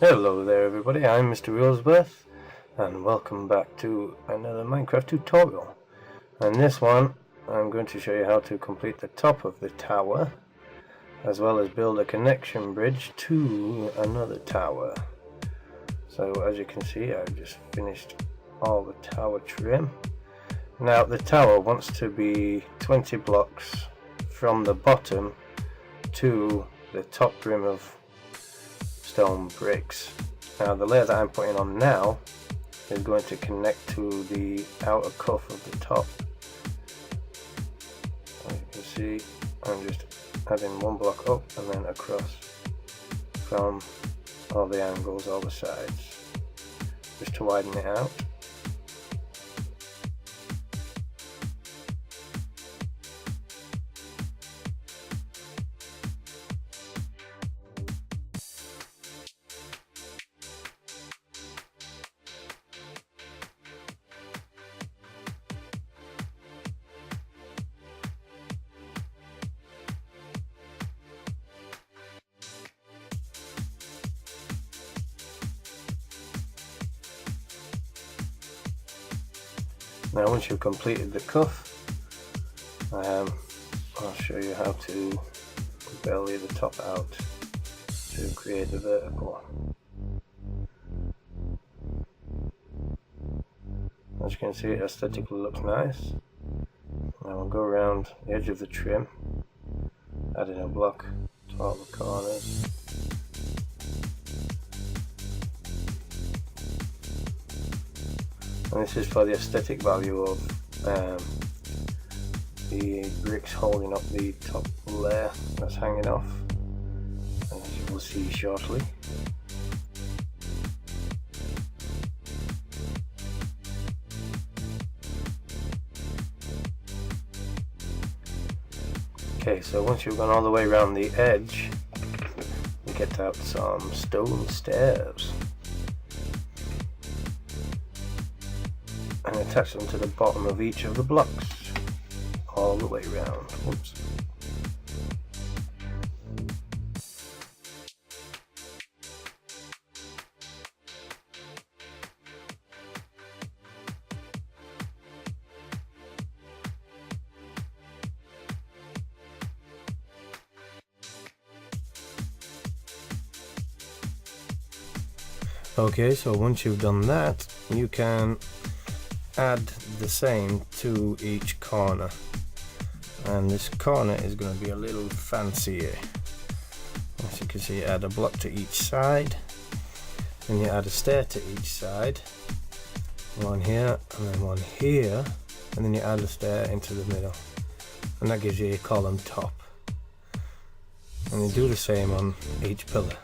Hello there everybody, I'm Mr. Riddlesworth and welcome back to another Minecraft tutorial. And this one I'm going to show you how to complete the top of the tower as well as build a connection bridge to another tower. So as you can see, I've just finished all the tower trim. Now the tower wants to be 20 blocks from the bottom to the top rim of stone bricks. Now the layer that I'm putting on now is going to connect to the outer cuff of the top. As you can see, I'm just adding one block up and then across from all the angles, all the sides, just to widen it out. Now once you've completed the cuff, I'll show you how to belly the top out to create the vertical. As you can see, it aesthetically looks nice. Now we'll go around the edge of the trim, adding a block to all the corners. And this is for the aesthetic value of the bricks holding up the top layer that's hanging off, as you will see shortly. Okay, so once you've gone all the way around the edge, you get out some stone stairs and attach them to the bottom of each of the blocks all the way around. Whoops. Okay, so once you've done that, you can add the same to each corner, and this corner is going to be a little fancier. As you can see, add a block to each side, then you add a stair to each side, one here and then one here, and then you add a stair into the middle, and that gives you a column top. And you do the same on each pillar.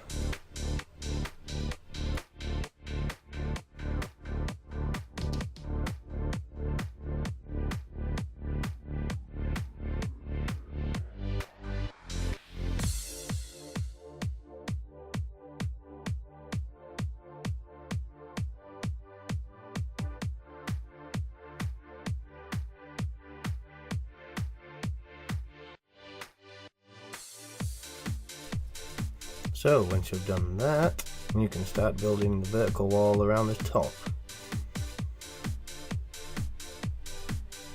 So once you've done that, you can start building the vertical wall around the top.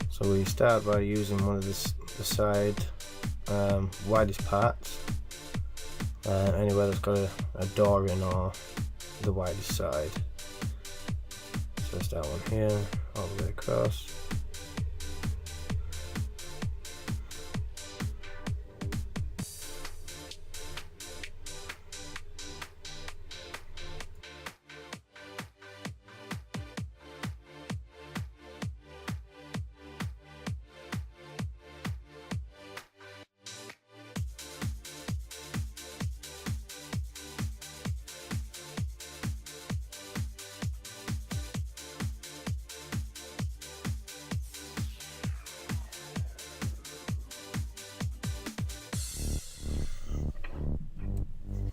So we start by using one of the side widest parts, anywhere that's got a door in or the widest side. So start one here, all the way across.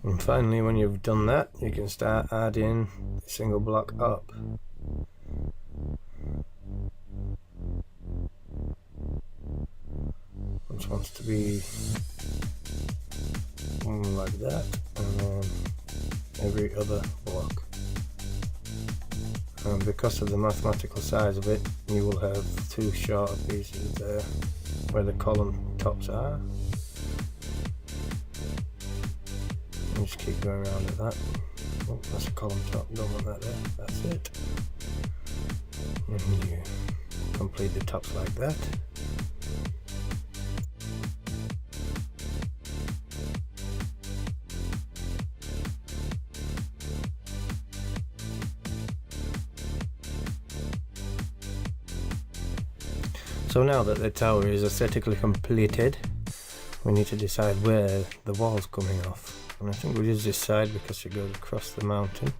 And finally, when you've done that, you can start adding a single block up. Which wants to be like that, and then every other block. And because of the mathematical size of it, you will have two shorter pieces there where the column tops are. And just keep going around at that. Oh, that's a column top, don't want that there, that's it. And you complete the tops like that. So now that the tower is aesthetically completed, we need to decide where the wall's coming off. And I think we'll use this side because it goes across the mountain.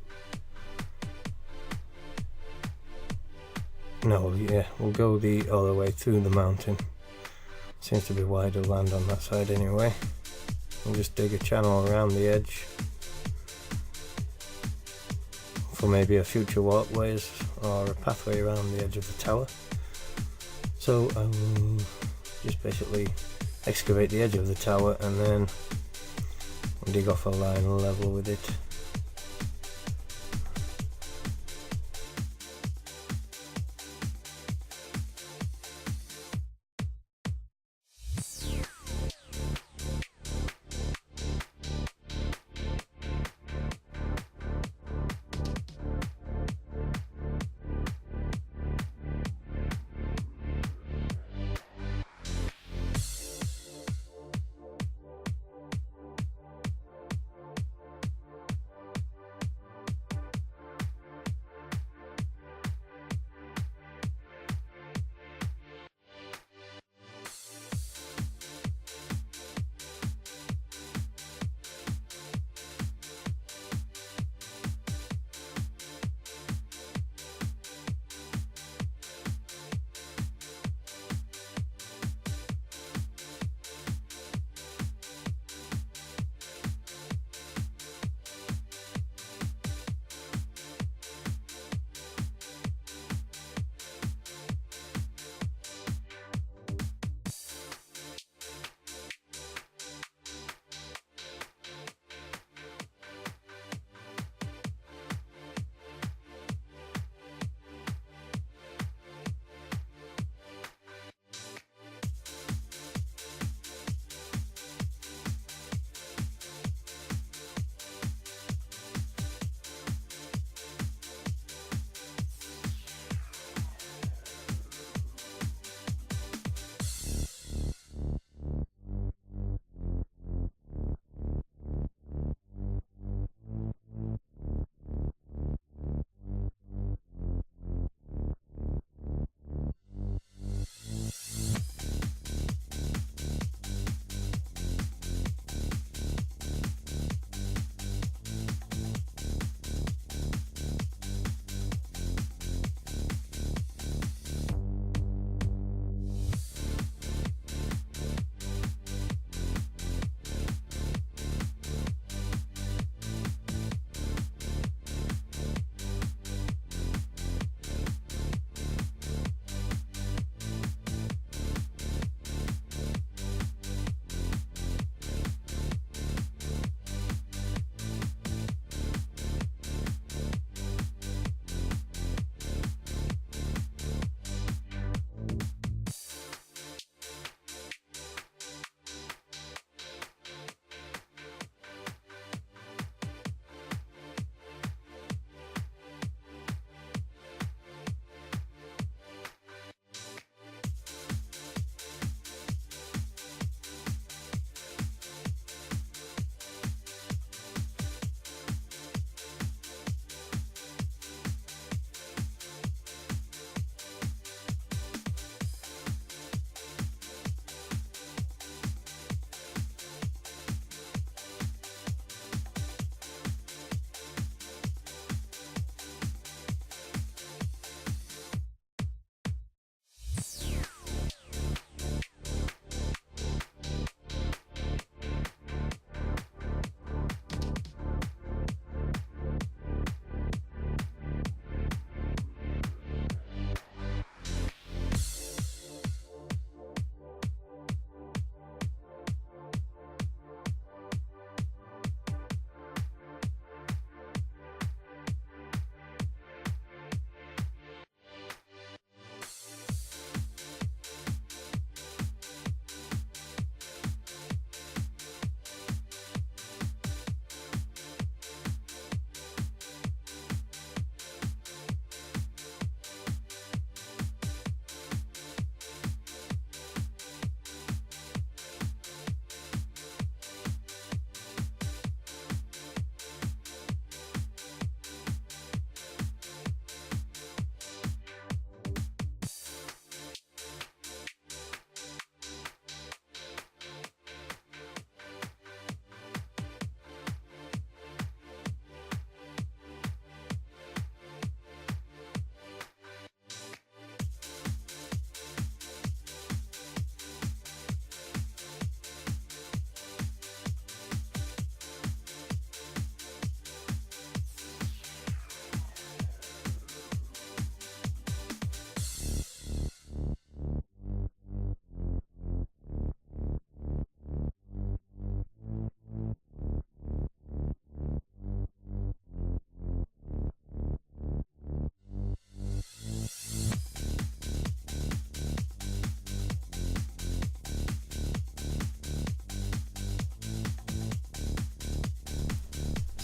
No, yeah, we'll go the other way through the mountain. Seems to be wider land on that side anyway. We'll just dig a channel around the edge for maybe a future walkways or a pathway around the edge of the tower. So I will just basically excavate the edge of the tower and then dig off a line level with it.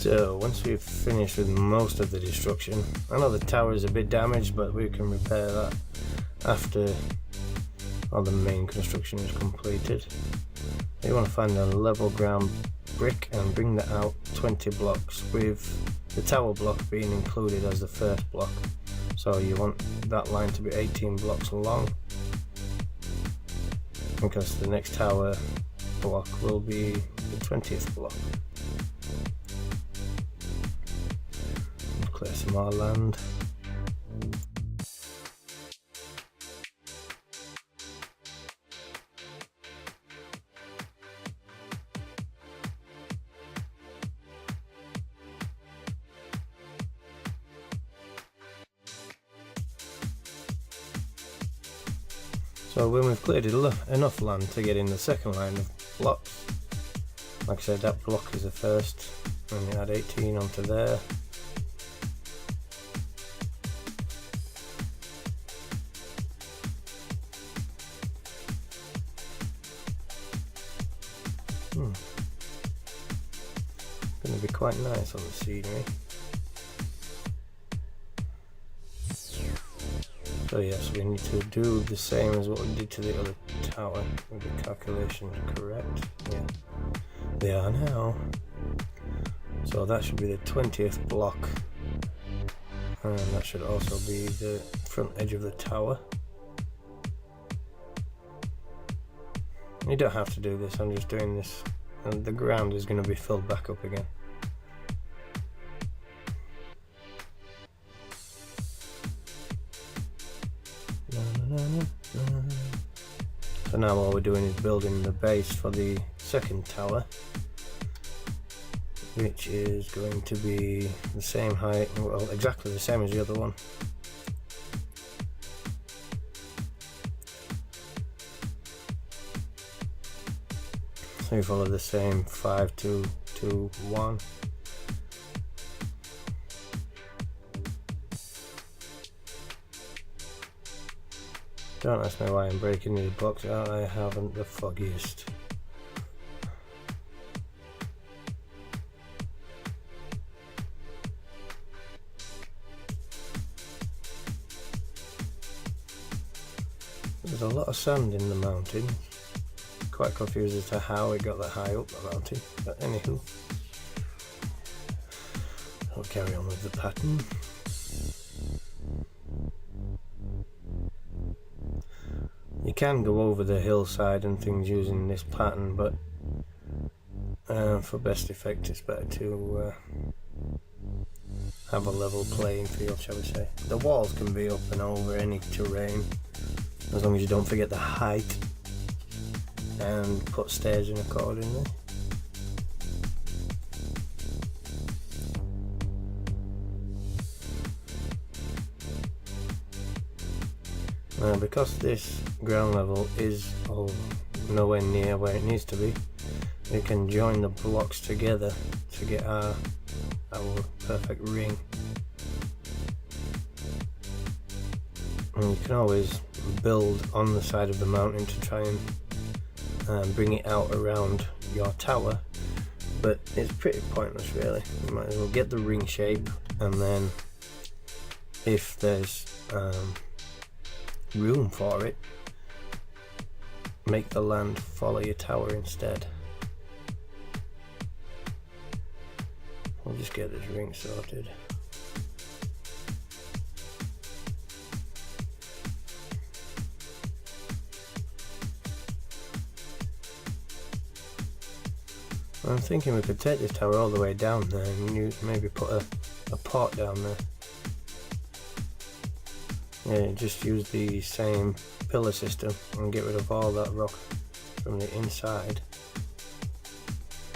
So once we've finished with most of the destruction, I know the tower is a bit damaged, but we can repair that after all the main construction is completed. You want to find a level ground brick and bring that out 20 blocks, with the tower block being included as the first block. So you want that line to be 18 blocks long, because the next tower block will be the 20th block. Clear some more land. So when we've cleared enough land to get in the second line of blocks, like I said, that block is the first, and you add 18 onto there. Going to be quite nice on the scenery. So yes, we need to do the same as what we did to the other tower, with the calculations correct. Yeah, they are now. So that should be the 20th block, and that should also be the front edge of the tower. You don't have to do this, I'm just doing this, and the ground is going to be filled back up again. So now all we're doing is building the base for the second tower, which is going to be the same height, well, exactly the same as the other one. So you follow the same 5, 2, 2, 1. Don't ask me why I'm breaking these blocks out, I haven't the foggiest. There's a lot of sand in the mountain. Quite confused as to how it got that high up the mountain, but anywho, I'll carry on with the pattern. You can go over the hillside and things using this pattern, but for best effect it's better to have a level playing field, shall we say. The walls can be up and over any terrain, as long as you don't forget the height and put stairs in accordingly. Now, because this ground level is nowhere near where it needs to be, we can join the blocks together to get our perfect ring. And you can always build on the side of the mountain to try and bring it out around your tower, but it's pretty pointless really. You might as well get the ring shape, and then if there's room for it, make the land follow your tower instead. We'll just get this ring sorted. I'm thinking we could take this tower all the way down there and maybe put a pot down there. Yeah, just use the same pillar system and get rid of all that rock from the inside,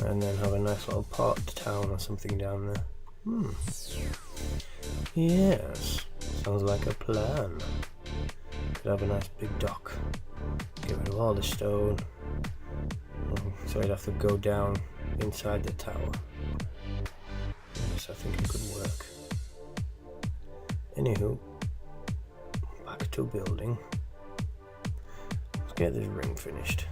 and then have a nice little pot town or something down there. Yes, sounds like a plan. Could have a nice big dock, get rid of all the stone, so you'd have to go down inside the tower. Yes, I think it could work. Anywho, back to building. Let's get this ring finished.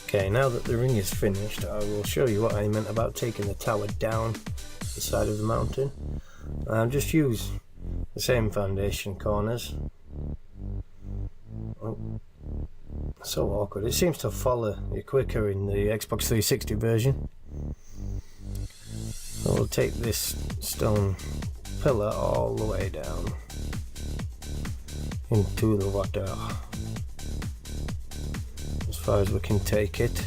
Okay, now that the ring is finished, I will show you what I meant about taking the tower down the side of the mountain. Just use the same foundation corners. Oh, so awkward. It seems to follow you quicker in the Xbox 360 version. So we'll take this stone pillar all the way down into the water as far as we can take it.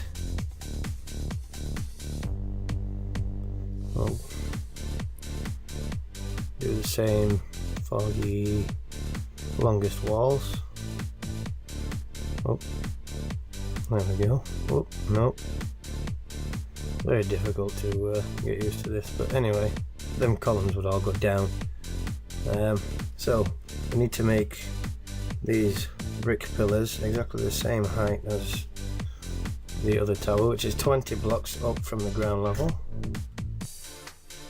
We'll do the same for the longest walls. Oh, there we go. Oh, no. Very difficult to get used to this, but anyway, them columns would all go down. So we need to make these brick pillars exactly the same height as the other tower, which is 20 blocks up from the ground level.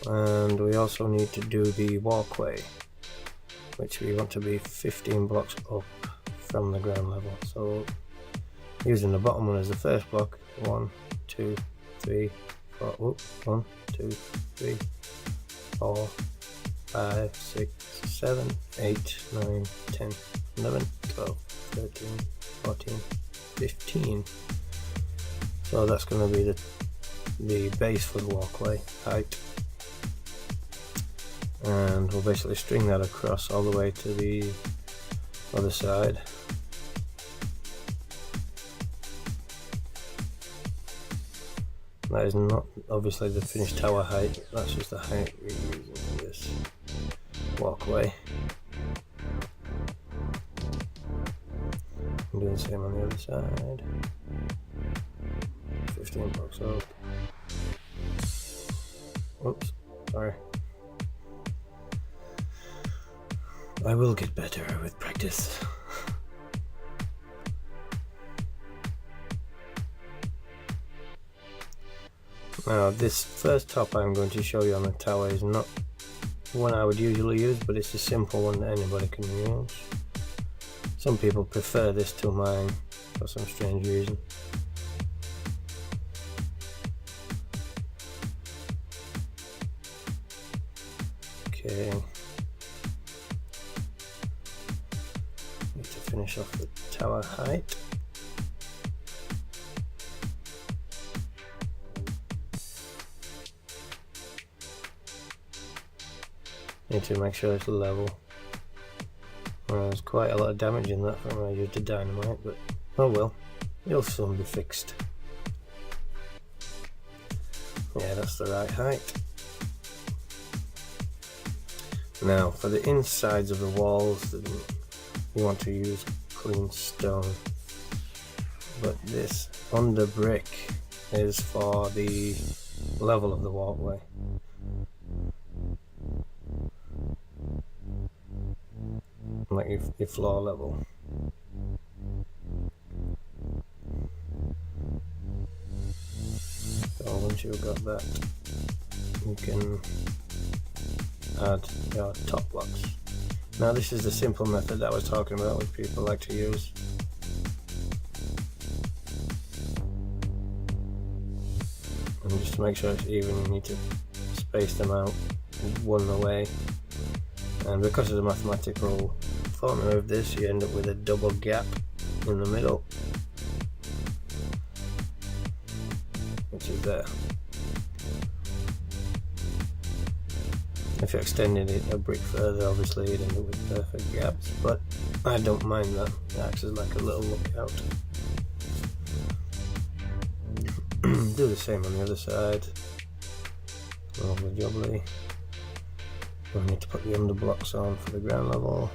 And we also need to do the walkway, which we want to be 15 blocks up from the ground level. So using the bottom one as the first block, 1, 2, 3, 4, 1, 2, 3, 4, 5, 6, 7, 8, 9, 10, 11, 12, 13, 14, 15. So that's going to be the base for the walkway height. And we'll basically string that across all the way to the other side. That is not obviously the finished tower height, that's just the height we're using for this walkway. I'm doing the same on the other side. 15 blocks up. Oops, sorry. I will get better with practice. Now this first top I'm going to show you on the tower is not one I would usually use, but it's a simple one that anybody can use. Some people prefer this to mine for some strange reason. Okay. Need to finish off the tower height. Need to make sure it's level. There's quite a lot of damage in that from when I used the dynamite, but oh well, it'll soon be fixed. Yeah, that's the right height. Now for the insides of the walls, you want to use clean stone, but this under brick is for the level of the walkway. Like your floor level. So once you've got that, you can add your top blocks. Now this is the simple method that I was talking about, which people like to use. And just to make sure it's even, you need to space them out one away. And because of the mathematical formula of this, you end up with a double gap in the middle, which is there. If you extended it a brick further, obviously you'd end up with perfect gaps, but I don't mind that. It acts as like a little lookout. Do the same on the other side. Lovely jubbly. We'll need to put the under blocks on for the ground level.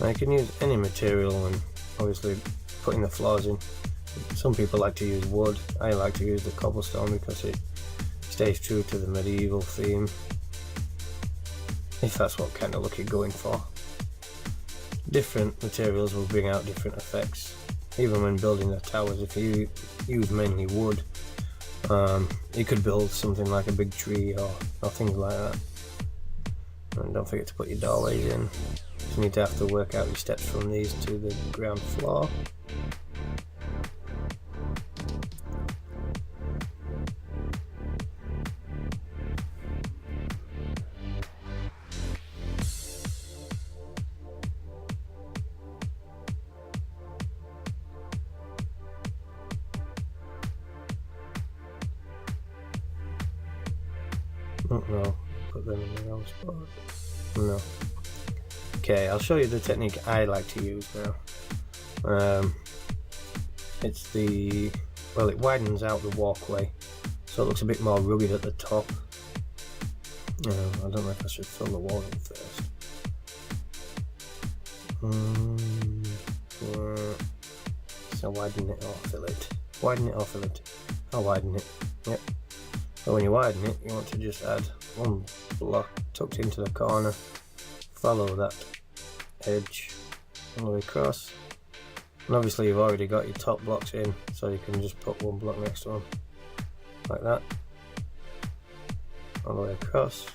Now you can use any material when obviously putting the floors in. Some people like to use wood. I like to use the cobblestone because it stays true to the medieval theme, if that's what kind of look you're going for. Different materials will bring out different effects. Even when building the towers, if you use mainly wood, you could build something like a big tree or things like that. And don't forget to put your doorways in. You need to have to work out your steps from these to the ground floor. Oh no, put them in the wrong spot. No. Okay, I'll show you the technique I like to use now. It's the, well, it widens out the walkway, so it looks a bit more rugged at the top. I don't know if I should fill the wall in first. So widen it or fill it. Widen it or fill it. I'll widen it. Yep. So when you widen it, you want to just add one block tucked into the corner. Follow that edge all the way across. And obviously you've already got your top blocks in, so you can just put one block next to them. Like that. All the way across.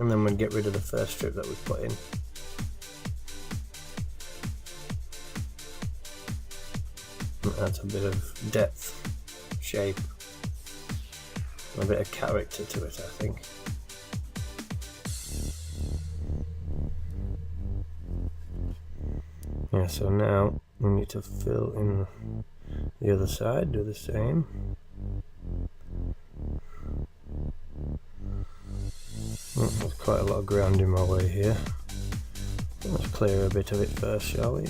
And then we'll get rid of the first strip that we put in. That adds a bit of depth, shape, a bit of character to it, I think. Yeah, so now we need to fill in the other side, do the same. Oh, there's quite a lot of ground in my way here. Let's clear a bit of it first, shall we?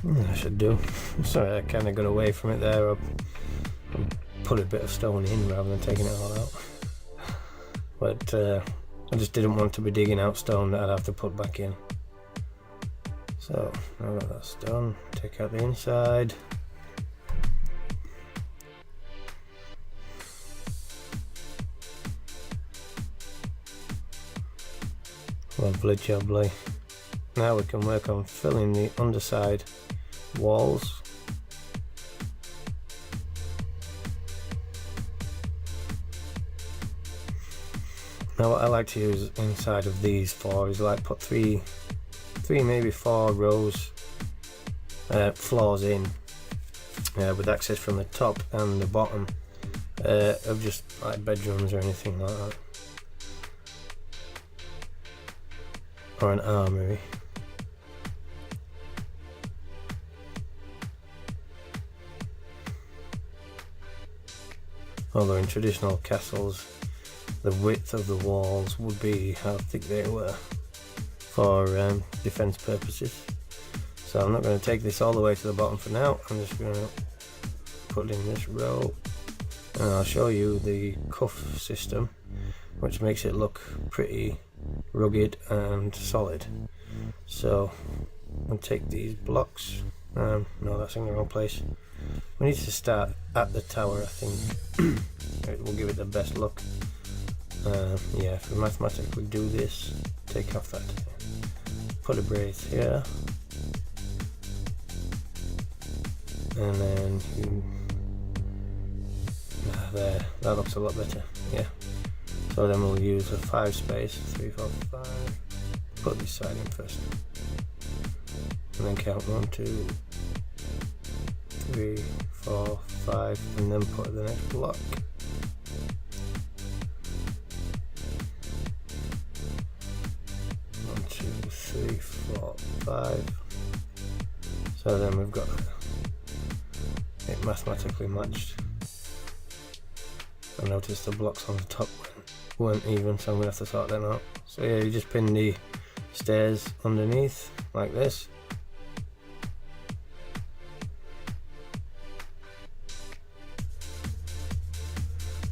I should do. Sorry, I kind of got away from it there. I put a bit of stone in rather than taking it all out. But I just didn't want to be digging out stone that I'd have to put back in. So now that that's done, take out the inside. Lovely jubbly. Now we can work on filling the underside walls. Now what I like to use inside of these four is like put three maybe four rows floors in with access from the top and the bottom of just like bedrooms or anything like that, or an armoury. Although in traditional castles the width of the walls would be how thick they were for defence purposes. So I'm not going to take this all the way to the bottom for now. I'm just going to put in this row and I'll show you the cuff system, which makes it look pretty rugged and solid. So I'll take these blocks. No, that's in the wrong place. We need to start at the tower, I think. It will give it the best look. Yeah, if we mathematically do this, take off that, put a brace here, and then there, that looks a lot better. Yeah, so then we'll use a 5 space, 3, 4, 5, put this side in first, and then count 1, 2, 3, 4, 5, and then put the next block. 1, 2, 3, 4, 5. So then we've got it mathematically matched. I noticed the blocks on the top weren't even, so I'm gonna have to sort them out. So yeah, you just pin the stairs underneath like this.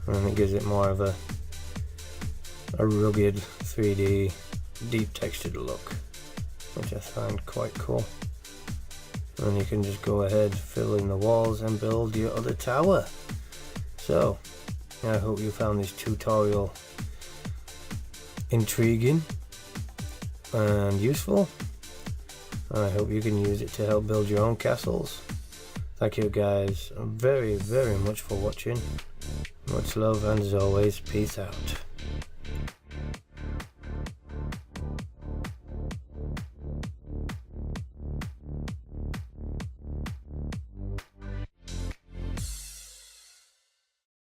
And it gives it more of a rugged 3D deep textured look, which I find quite cool. And you can just go ahead, fill in the walls and build your other tower. So I hope you found this tutorial intriguing and useful. I hope you can use it to help build your own castles. Thank you guys very much for watching. Much love, and as always, peace out.